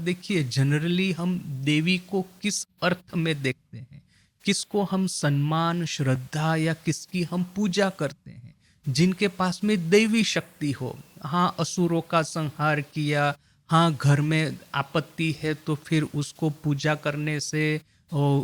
देखिए जनरली हम देवी को किस अर्थ में देखते हैं, किसको हम सम्मान श्रद्धा या किसकी हम पूजा करते हैं, जिनके पास में दैवी शक्ति हो। हाँ, असुरों का संहार किया, हाँ घर में आपत्ति है तो फिर उसको पूजा करने से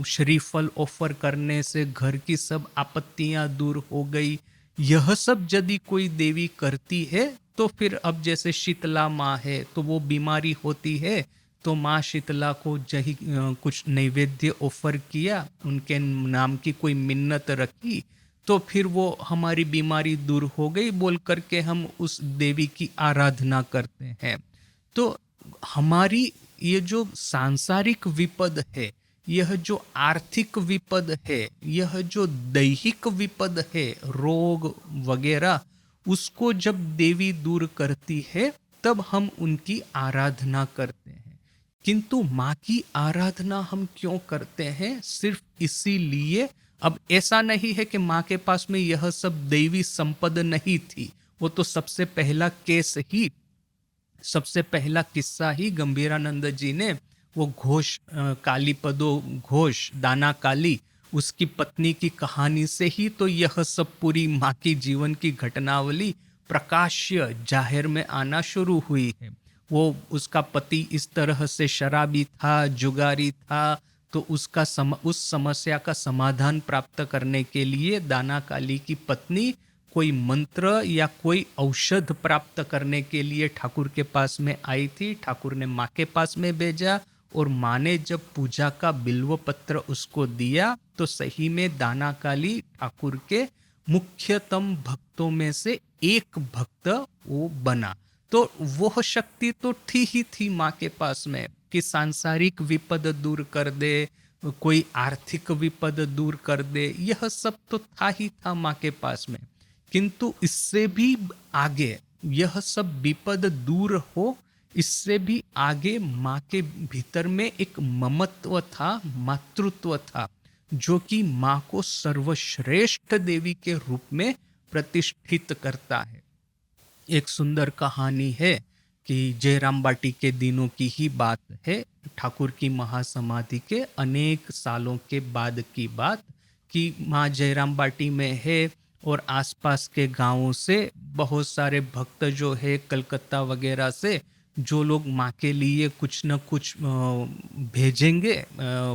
श्रीफल ऑफर करने से घर की सब आपत्तियां दूर हो गई। यह सब यदि कोई देवी करती है तो फिर अब जैसे शीतला माँ है तो वो बीमारी होती है तो माँ शीतला को जही कुछ नैवेद्य ऑफर किया, उनके नाम की कोई मिन्नत रखी, तो फिर वो हमारी बीमारी दूर हो गई बोल करके हम उस देवी की आराधना करते हैं। तो हमारी ये जो सांसारिक विपद है, यह जो आर्थिक विपद है, यह जो दैहिक विपद है, रोग वगैरह, उसको जब देवी दूर करती है तब हम उनकी आराधना करते हैं। किंतु माँ की आराधना हम क्यों करते हैं? सिर्फ इसीलिए। अब ऐसा नहीं है कि माँ के पास में यह सब दैवी संपद नहीं थी, वो तो सबसे पहला केस ही, सबसे पहला किस्सा ही गंभीरानंद जी ने वो घोष काली पदो घोष दाना काली, उसकी पत्नी की कहानी से ही तो यह सब पूरी माँ की जीवन की घटनावली प्रकाश्य जाहिर में आना शुरू हुई है। वो उसका पति इस तरह से शराबी था, जुगारी था, तो उस समस्या का समाधान प्राप्त करने के लिए दाना काली की पत्नी कोई मंत्र या कोई औषध प्राप्त करने के लिए ठाकुर के पास में आई थी। ठाकुर ने माँ के पास में भेजा और माँ ने जब पूजा का बिल्व पत्र उसको दिया तो सही में दाना काली ठाकुर के मुख्यतम भक्तों में से एक भक्त वो बना। तो वह शक्ति तो थी ही थी माँ के पास में कि सांसारिक विपद दूर कर दे, कोई आर्थिक विपद दूर कर दे, यह सब तो था ही था माँ के पास में। किंतु इससे भी आगे, यह सब विपद दूर हो, इससे भी आगे माँ के भीतर में एक ममत्व था, मातृत्व था, जो कि माँ को सर्वश्रेष्ठ देवी के रूप में प्रतिष्ठित करता है। एक सुंदर कहानी है कि जयराम बाटी के दिनों की ही बात है, ठाकुर की महासमाधि के अनेक सालों के बाद की बात, कि माँ जयराम बाटी में है और आसपास के गांवों से बहुत सारे भक्त जो है कलकत्ता वगैरह से, जो लोग माँ के लिए कुछ न कुछ भेजेंगे,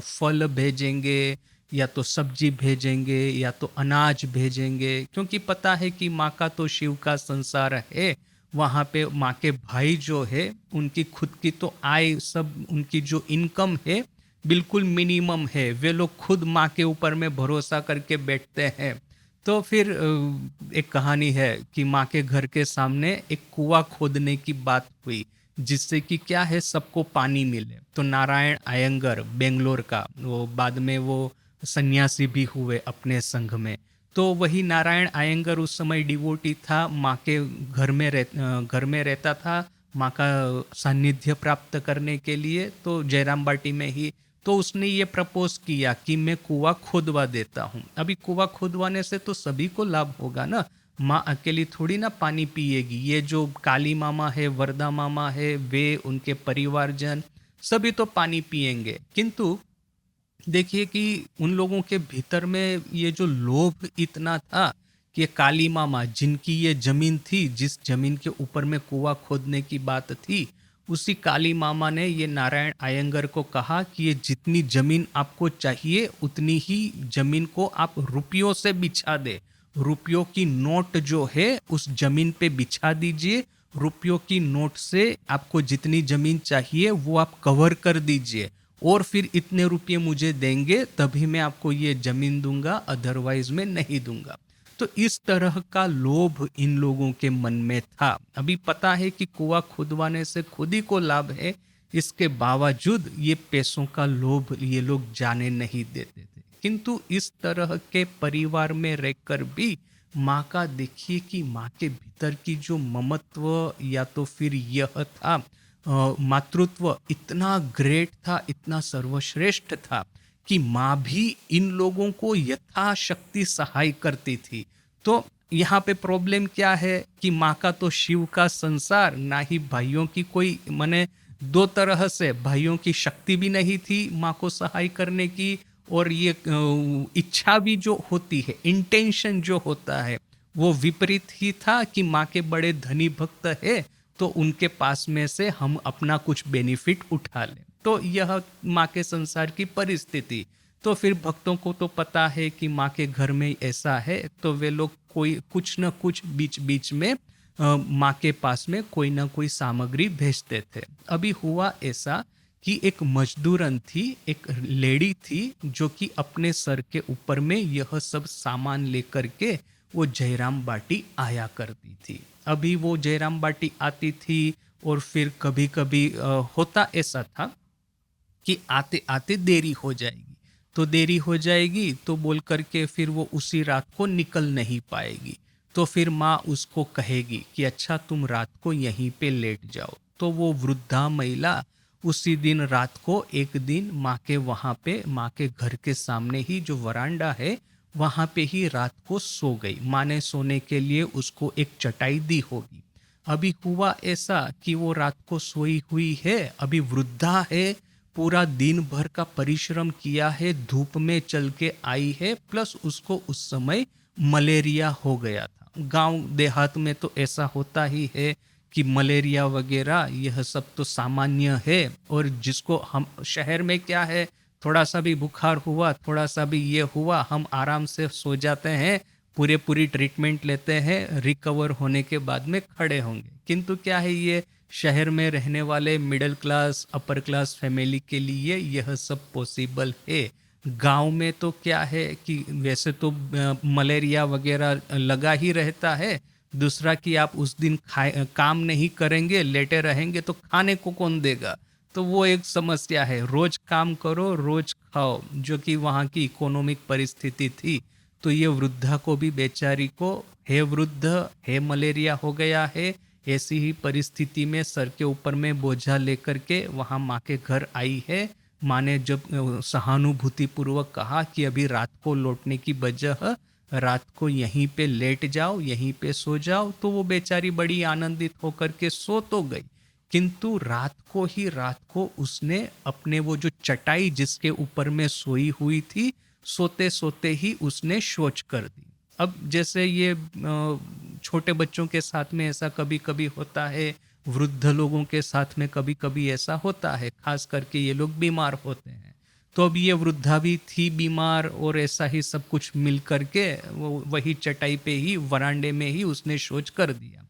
फल भेजेंगे या तो सब्जी भेजेंगे या तो अनाज भेजेंगे, क्योंकि पता है कि माँ का तो शिव का संसार है। वहाँ पे माँ के भाई जो है उनकी खुद की तो आय, सब उनकी जो इनकम है बिल्कुल मिनिमम है, वे लोग खुद माँ के ऊपर में भरोसा करके बैठते हैं। तो फिर एक कहानी है कि माँ के घर के सामने एक कुआं खोदने की बात हुई, जिससे कि क्या है सबको पानी मिले। तो नारायण आयंगर बेंगलोर का, वो बाद में वो सन्यासी भी हुए अपने संघ में, तो वही नारायण आयंगर उस समय डिवोटी था, माँ के घर में रहता था माँ का सानिध्य प्राप्त करने के लिए, तो जयराम बाटी में ही। तो उसने ये प्रपोज किया कि मैं कुआं खोदवा देता हूँ। अभी कुआं खोदवाने से तो सभी को लाभ होगा ना, माँ अकेली थोड़ी ना पानी पिएगी, ये जो काली मामा है, वरदा मामा है, वे उनके परिवारजन सभी तो पानी पिएंगे। किंतु देखिए कि उन लोगों के भीतर में ये जो लोभ इतना था कि काली मामा जिनकी ये जमीन थी, जिस जमीन के ऊपर में कुआं खोदने की बात थी, उसी काली मामा ने ये नारायण आयंगर को कहा कि ये जितनी जमीन आपको चाहिए उतनी ही जमीन को आप रुपयों से बिछा दे, रुपयों की नोट जो है उस जमीन पे बिछा दीजिए, रुपयों की नोट से आपको जितनी जमीन चाहिए वो आप कवर कर दीजिए, और फिर इतने रुपये मुझे देंगे तभी मैं आपको ये जमीन दूंगा, अदरवाइज मैं नहीं दूंगा। तो इस तरह का लोभ इन लोगों के मन में था। अभी पता है कि कुआं खुदवाने से खुद ही को लाभ है, इसके बावजूद ये पैसों का लोभ ये लोग जाने नहीं देते थे। किंतु इस तरह के परिवार में रहकर भी माँ का देखिए कि माँ के भीतर की जो ममत्व या तो फिर यह था मातृत्व इतना ग्रेट था, इतना सर्वश्रेष्ठ था कि माँ भी इन लोगों को यथाशक्ति सहाय करती थी। तो यहाँ पे प्रॉब्लम क्या है कि माँ का तो शिव का संसार, ना ही भाइयों की कोई मने दो तरह से भाइयों की शक्ति भी नहीं थी माँ को सहाय करने की, और ये इच्छा भी जो होती है, इंटेंशन जो होता है, वो विपरीत ही था कि माँ के बड़े धनी भक्त है तो उनके पास में से हम अपना कुछ बेनिफिट उठा लें। तो यह माँ के संसार की परिस्थिति। तो फिर भक्तों को तो पता है कि माँ के घर में ऐसा है, तो वे लोग कोई कुछ न कुछ बीच बीच में माँ के पास में कोई ना कोई सामग्री भेजते थे। अभी हुआ ऐसा कि एक मजदूरन थी, एक लेडी थी, जो कि अपने सर के ऊपर में यह सब सामान लेकर के वो जयराम बाटी आया करती थी। अभी वो जयराम बाटी आती थी, और फिर कभी कभी होता ऐसा था कि आते आते देरी हो जाएगी, तो देरी हो जाएगी तो बोल करके फिर वो उसी रात को निकल नहीं पाएगी। तो फिर माँ उसको कहेगी कि अच्छा तुम रात को यहीं पे लेट जाओ। तो वो वृद्धा महिला उसी दिन रात को एक दिन माँ के वहाँ पे, माँ के घर के सामने ही जो वरांडा है वहाँ पे ही रात को सो गई। माँ ने सोने के लिए उसको एक चटाई दी होगी। अभी हुआ ऐसा कि वो रात को सोई हुई है, अभी वृद्धा है, पूरा दिन भर का परिश्रम किया है, धूप में चल के आई है, प्लस उसको उस समय मलेरिया हो गया था। गांव देहात में तो ऐसा होता ही है कि मलेरिया वगैरह यह सब तो सामान्य है, और जिसको हम शहर में क्या है, थोड़ा सा भी बुखार हुआ, थोड़ा सा भी ये हुआ, हम आराम से सो जाते हैं, पूरी ट्रीटमेंट लेते हैं, रिकवर होने के बाद में खड़े होंगे। किंतु क्या है, ये शहर में रहने वाले middle class upper class family के लिए यह सब पॉसिबल है। गांव में तो क्या है कि वैसे तो मलेरिया वगैरह लगा ही रहता है, दूसरा कि आप उस दिन काम नहीं करेंगे, लेटे रहेंगे तो खाने को कौन देगा। तो वो एक समस्या है, रोज काम करो रोज खाओ, जो कि वहाँ की इकोनॉमिक परिस्थिति थी। तो ये वृद्धा को भी बेचारी को, हे वृद्ध, हे मलेरिया हो गया है, ऐसी ही परिस्थिति में सर के ऊपर में बोझा लेकर के वहाँ माँ के घर आई है। माँ ने जब सहानुभूति पूर्वक कहा कि अभी रात को लौटने की वजह, रात को यहीं पे लेट जाओ, यहीं पे सो जाओ, तो वो बेचारी बड़ी आनंदित होकर के सो तो गई, किंतु रात को उसने अपने वो जो चटाई जिसके ऊपर में सोई हुई थी, सोते सोते ही उसने शौच कर दी। अब जैसे ये छोटे बच्चों के साथ में ऐसा कभी कभी होता है, वृद्ध लोगों के साथ में कभी कभी ऐसा होता है, खास करके ये लोग बीमार होते हैं। तो अब ये वृद्धा भी थी बीमार, और ऐसा ही सब कुछ मिल करके वो वही चटाई पे ही वरांडे में ही उसने शौच कर दिया।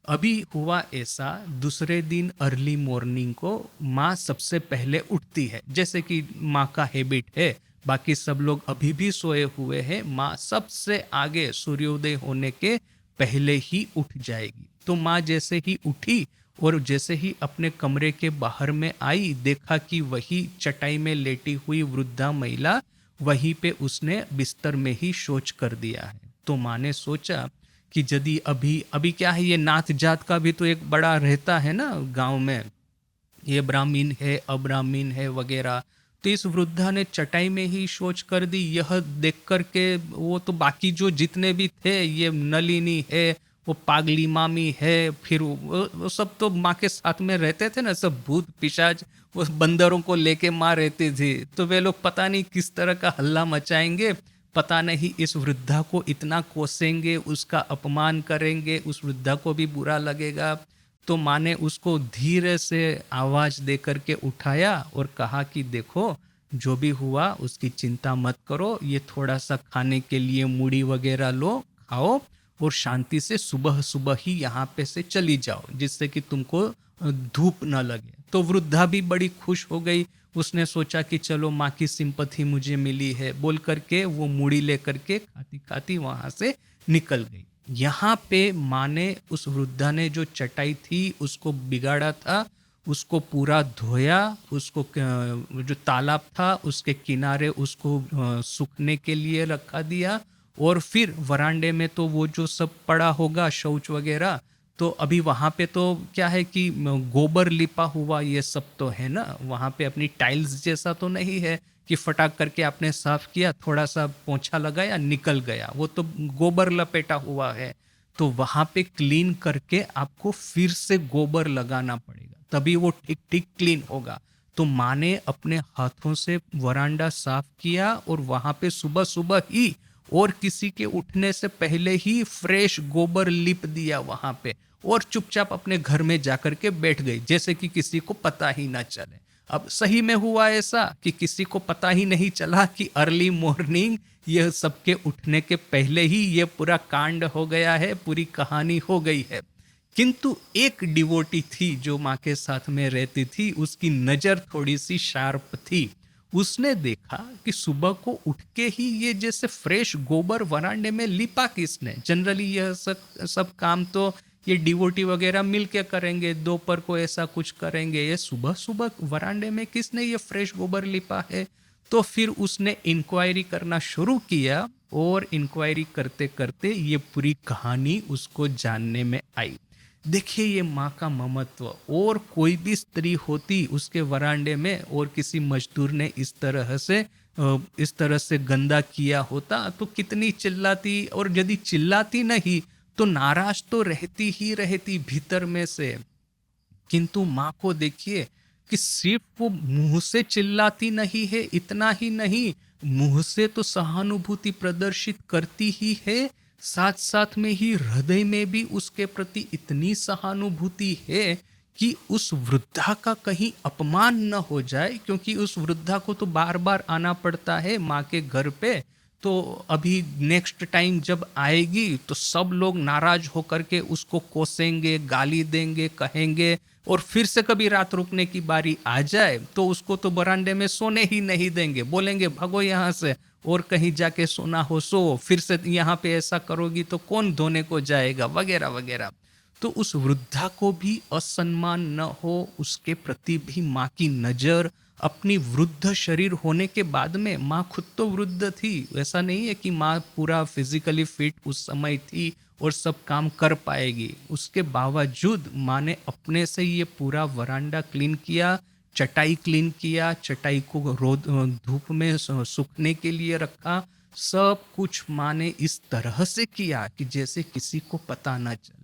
अभी हुआ ऐसा, दूसरे दिन अर्ली मॉर्निंग को माँ सबसे पहले उठती है, जैसे कि माँ का हैबिट है, बाकी सब लोग अभी भी सोए हुए हैं, माँ सबसे आगे सूर्योदय होने के पहले ही उठ जाएगी। तो माँ जैसे ही उठी और जैसे ही अपने कमरे के बाहर में आई, देखा कि वही चटाई में लेटी हुई वृद्धा महिला, वहीं पे उसने बिस्तर में ही शौच कर दिया है। तो माँ ने सोचा कि यदि अभी अभी क्या है, ये नाथ जात का भी तो एक बड़ा रहता है ना गांव में, ये ब्राह्मण है अब्राह्मण है वगैरह। तो इस वृद्धा ने चटाई में ही शौच कर दी। यह देख करके वो तो बाकी जो जितने भी थे, ये नलिनी है, वो पागली मामी है, फिर वो सब तो माँ के साथ में रहते थे ना, सब भूत पिशाच, वो बंदरों को लेके माँ रहती थी। तो वे लोग पता नहीं किस तरह का हल्ला मचाएंगे, पता नहीं इस वृद्धा को इतना कोसेंगे, उसका अपमान करेंगे, उस वृद्धा को भी बुरा लगेगा। तो माँ ने उसको धीरे से आवाज दे करके उठाया और कहा कि देखो, जो भी हुआ उसकी चिंता मत करो, ये थोड़ा सा खाने के लिए मूढ़ी वगैरह लो, खाओ, और शांति से सुबह सुबह ही यहाँ पे से चली जाओ, जिससे कि तुमको धूप न लगे। तो वृद्धा भी बड़ी खुश हो गई, उसने सोचा कि चलो माँ की सिंपथी मुझे मिली है, बोल करके वो मूढ़ी लेकर के खाती खाती वहां से निकल गई। यहाँ पे माँ ने, उस वृद्धा ने जो चटाई थी उसको बिगाड़ा था, उसको पूरा धोया, उसको जो तालाब था उसके किनारे उसको सूखने के लिए रखा दिया, और फिर वरांडे में तो वो जो सब पड़ा होगा शौच वगैरह, तो अभी वहाँ पे तो क्या है कि गोबर लिपा हुआ ये सब तो है ना, वहाँ पे अपनी टाइल्स जैसा तो नहीं है कि फटाक करके आपने साफ किया, थोड़ा सा पोंछा लगाया निकल गया, वो तो गोबर लपेटा हुआ है। तो वहाँ पे क्लीन करके आपको फिर से गोबर लगाना पड़ेगा। तभी वो ठीक ठीक क्लीन होगा। तो माँ ने अपने हाथों से वरांडा साफ किया और वहां पे सुबह सुबह ही और किसी के उठने से पहले ही फ्रेश गोबर लिप दिया वहां पे, और चुपचाप अपने घर में जाकर के बैठ गई, जैसे कि किसी को पता ही ना चले। अब सही में हुआ ऐसा कि किसी को पता ही नहीं चला कि अर्ली मॉर्निंग यह सबके उठने के पहले ही यह पूरा कांड हो गया है, पूरी कहानी हो गई है। किंतु एक डिवोटी थी जो माँ के साथ में रहती थी, उसकी नजर थोड़ी सी शार्प थी। उसने देखा कि सुबह को उठ के ही ये जैसे फ्रेश गोबर वरांडे में लिपा किसने। जनरली यह सब काम तो ये डिवोटी वगैरह मिल के करेंगे, दोपहर को ऐसा कुछ करेंगे, ये सुबह सुबह वरांडे में किसने ये फ्रेश गोबर लिपा है। तो फिर उसने इंक्वायरी करना शुरू किया, और इंक्वायरी करते करते ये पूरी कहानी उसको जानने में आई। देखिए ये माँ का ममत्व, और कोई भी स्त्री होती उसके वरांडे में और किसी मजदूर ने इस तरह से गंदा किया होता तो कितनी चिल्लाती, और यदि चिल्लाती नहीं तो नाराज तो रहती ही रहती भीतर में से। किंतु माँ को देखिए कि सिर्फ वो मुंह से चिल्लाती नहीं है, इतना ही नहीं, मुंह से तो सहानुभूति प्रदर्शित करती ही है, साथ साथ में ही हृदय में भी उसके प्रति इतनी सहानुभूति है कि उस वृद्धा का कहीं अपमान न हो जाए, क्योंकि उस वृद्धा को तो बार बार आना पड़ता है माँ के घर पे। तो अभी नेक्स्ट टाइम जब आएगी तो सब लोग नाराज होकर के उसको कोसेंगे, गाली देंगे, कहेंगे, और फिर से कभी रात रुकने की बारी आ जाए तो उसको तो बरामदे में सोने ही नहीं देंगे, बोलेंगे भगो यहाँ से और कहीं जाके सोना हो सो, फिर से यहाँ पे ऐसा करोगी तो कौन धोने को जाएगा, वगैरह वगैरह। तो उस वृद्धा को भी असम्मान न हो, उसके प्रति भी माँ की नजर, अपनी वृद्ध शरीर होने के बाद में माँ खुद तो वृद्ध थी, ऐसा नहीं है कि माँ पूरा फिजिकली फिट उस समय थी और सब काम कर पाएगी, उसके बावजूद माँ ने अपने से ये पूरा वरांडा क्लीन किया, चटाई क्लीन किया, चटाई को रोद धूप में सूखने के लिए रखा, सब कुछ माँ ने इस तरह से किया कि जैसे किसी को पता ना चले।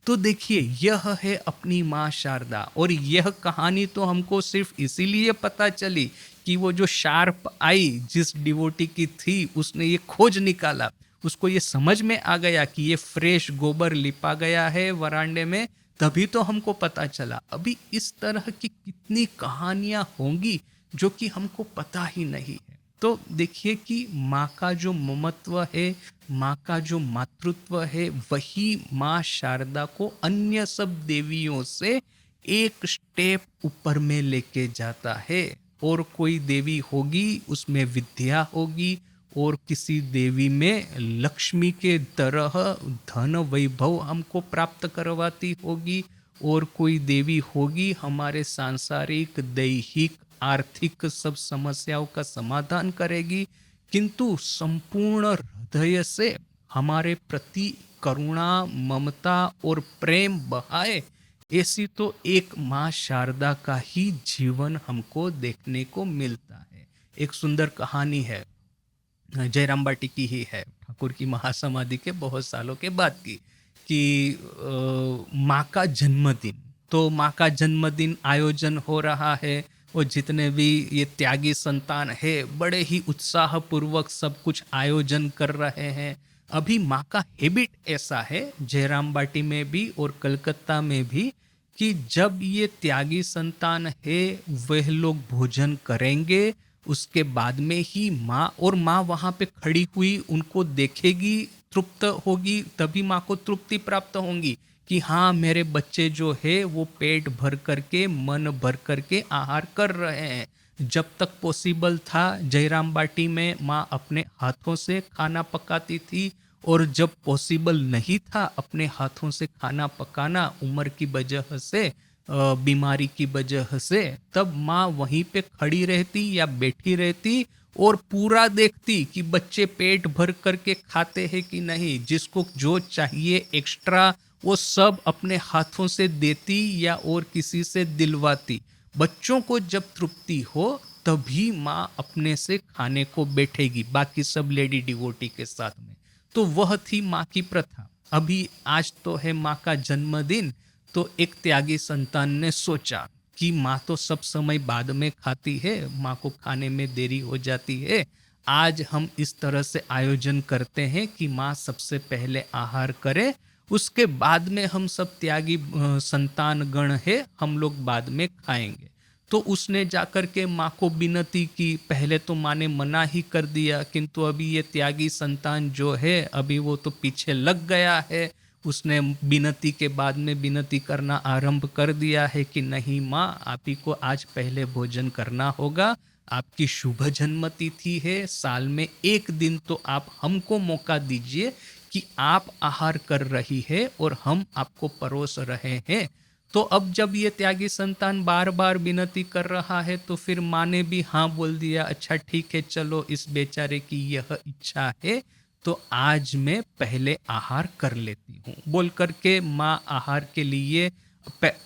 तो देखिए यह है अपनी माँ शारदा, और यह कहानी तो हमको सिर्फ इसीलिए पता चली कि वो जो शार्प आई जिस डिवोटी की थी उसने ये खोज निकाला, उसको ये समझ में आ गया कि ये फ्रेश गोबर लिपा गया है वरांडे में, तभी तो हमको पता चला। अभी इस तरह की कितनी कहानियां होंगी जो कि हमको पता ही नहीं है। तो देखिए कि माँ का जो ममत्व है, माँ का जो मातृत्व है, वही माँ शारदा को अन्य सब देवियों से एक स्टेप ऊपर में लेके जाता है। और कोई देवी होगी उसमें विद्या होगी, और किसी देवी में लक्ष्मी के तरह धन वैभव हमको प्राप्त करवाती होगी, और कोई देवी होगी हमारे सांसारिक दैहिक आर्थिक सब समस्याओं का समाधान करेगी, किंतु संपूर्ण हृदय से हमारे प्रति करुणा, ममता और प्रेम बहाए, ऐसी तो एक माँ शारदा का ही जीवन हमको देखने को मिलता है। एक सुंदर कहानी है, जयराम बाटी की ही है, ठाकुर की महासमाधि के बहुत सालों के बाद की, कि माँ का जन्मदिन, तो माँ का जन्मदिन आयोजन हो रहा है, और जितने भी ये त्यागी संतान है बड़े ही उत्साह पूर्वक सब कुछ आयोजन कर रहे हैं। अभी माँ का हैबिट ऐसा है जयराम बाटी में भी और कलकत्ता में भी, कि जब ये त्यागी संतान है वह लोग भोजन करेंगे, उसके बाद में ही माँ, और माँ वहाँ पे खड़ी हुई उनको देखेगी, तृप्त होगी, तभी माँ को तृप्ति प्राप्त होंगी कि हाँ मेरे बच्चे जो है वो पेट भर करके, मन भर करके आहार कर रहे हैं। जब तक पॉसिबल था जयराम बाटी में माँ अपने हाथों से खाना पकाती थी, और जब पॉसिबल नहीं था अपने हाथों से खाना पकाना उम्र की वजह से, बीमारी की वजह से, तब माँ वहीं पे खड़ी रहती या बैठी रहती और पूरा देखती कि बच्चे पेट भर करके खाते हैं कि नहीं, जिसको जो चाहिए एक्स्ट्रा वो सब अपने हाथों से देती या और किसी से दिलवाती। बच्चों को जब तृप्ति हो तभी माँ अपने से खाने को बैठेगी बाकी सब लेडी डिवोटी के साथ में। तो वह थी माँ की प्रथा। अभी आज तो है माँ का जन्मदिन, तो एक त्यागी संतान ने सोचा कि माँ तो सब समय बाद में खाती है, माँ को खाने में देरी हो जाती है। आज हम इस तरह से आयोजन करते हैं कि माँ सबसे पहले आहार करे, उसके बाद में हम सब त्यागी संतान गण है, हम लोग बाद में खाएंगे। तो उसने जाकर के माँ को विनती की। पहले तो माँ ने मना ही कर दिया, किंतु अभी ये त्यागी संतान जो है अभी वो तो पीछे लग गया है। उसने विनती के बाद में विनती करना आरंभ कर दिया है कि नहीं माँ, आप ही को आज पहले भोजन करना होगा। आपकी शुभ जन्म तिथि है, साल में एक दिन तो आप हमको मौका दीजिए कि आप आहार कर रही है और हम आपको परोस रहे हैं। तो अब जब ये त्यागी संतान बार बार विनती कर रहा है तो फिर माँ ने भी हाँ बोल दिया, अच्छा ठीक है, चलो इस बेचारे की यह इच्छा है तो आज मैं पहले आहार कर लेती हूँ बोल करके माँ आहार के लिए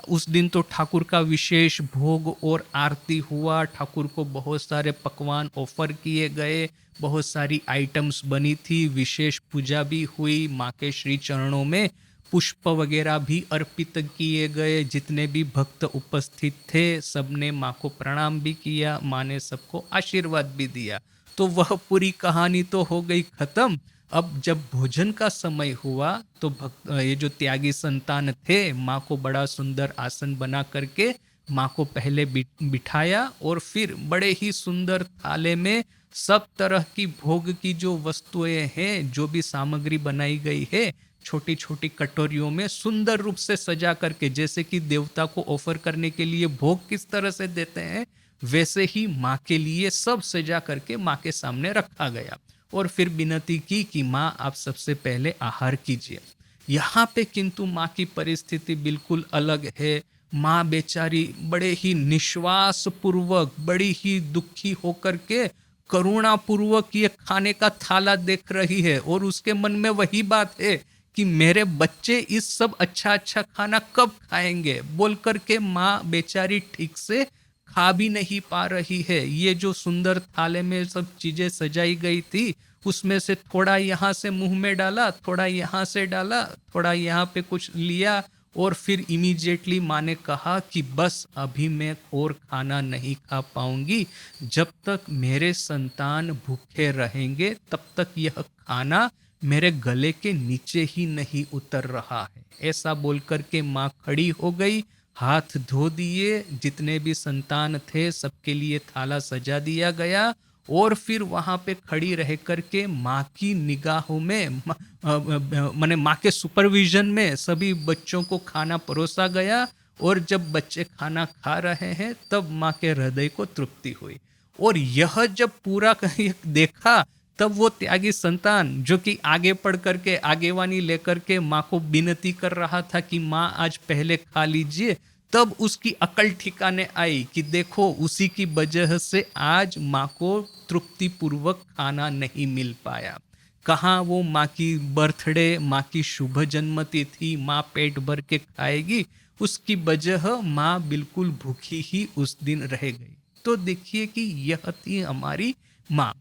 उस दिन तो ठाकुर का विशेष भोग और आरती हुआ। ठाकुर को बहुत सारे पकवान ऑफर किए गए, बहुत सारी आइटम्स बनी थी, विशेष पूजा भी हुई, माँ के श्री चरणों में पुष्प वगैरह भी अर्पित किए गए। जितने भी भक्त उपस्थित थे सबने माँ को प्रणाम भी किया, माँ ने सबको आशीर्वाद भी दिया। तो वह पूरी कहानी तो हो गई खत्म। अब जब भोजन का समय हुआ तो भक्त ये जो त्यागी संतान थे माँ को बड़ा सुंदर आसन बना करके माँ को पहले बिठाया और फिर बड़े ही सुंदर थाले में सब तरह की भोग की जो वस्तुएं हैं, जो भी सामग्री बनाई गई है, छोटी छोटी कटोरियों में सुंदर रूप से सजा करके, जैसे कि देवता को ऑफर करने के लिए भोग किस तरह से देते हैं वैसे ही माँ के लिए सब सजा करके माँ के सामने रखा गया। और फिर विनती की कि माँ आप सबसे पहले आहार कीजिए। यहाँ पे किंतु माँ की परिस्थिति बिल्कुल अलग है। माँ बेचारी बड़े ही निश्वास पूर्वक, बड़ी ही दुखी होकर के करुणा पूर्वक ये खाने का थाला देख रही है और उसके मन में वही बात है कि मेरे बच्चे इस सब अच्छा अच्छा खाना कब खाएंगे बोल करके माँ बेचारी ठीक से खा भी नहीं पा रही है। ये जो सुंदर थाले में सब चीजें सजाई गई थी उसमें से थोड़ा यहाँ से मुंह में डाला, थोड़ा यहाँ से डाला, थोड़ा यहाँ पे कुछ लिया और फिर इमीडिएटली माँ ने कहा कि बस अभी मैं और खाना नहीं खा पाऊंगी, जब तक मेरे संतान भूखे रहेंगे तब तक यह खाना मेरे गले के नीचे ही नहीं उतर रहा है। ऐसा बोलकर के माँ खड़ी हो गई, हाथ धो दिए, जितने भी संतान थे सबके लिए थाला सजा दिया गया और फिर वहां पे खड़ी रह करके माँ की निगाहों में माने माँ के सुपरविजन में सभी बच्चों को खाना परोसा गया। और जब बच्चे खाना खा रहे हैं तब माँ के हृदय को तृप्ति हुई। और यह जब पूरा देखा तब वो त्यागी संतान जो कि आगे पढ़ करके आगेवानी लेकर के माँ को विनती कर रहा था कि माँ आज पहले खा लीजिए, तब उसकी अकल ठिकाने आई कि देखो उसी की वजह से आज माँ को तृप्ति पूर्वक खाना नहीं मिल पाया। कहाँ वो माँ की बर्थडे, माँ की शुभ जन्म तिथि माँ पेट भर के खाएगी, उसकी वजह माँ बिल्कुल भूखी ही उस दिन रह गई। तो देखिए कि यह थी हमारी माँ।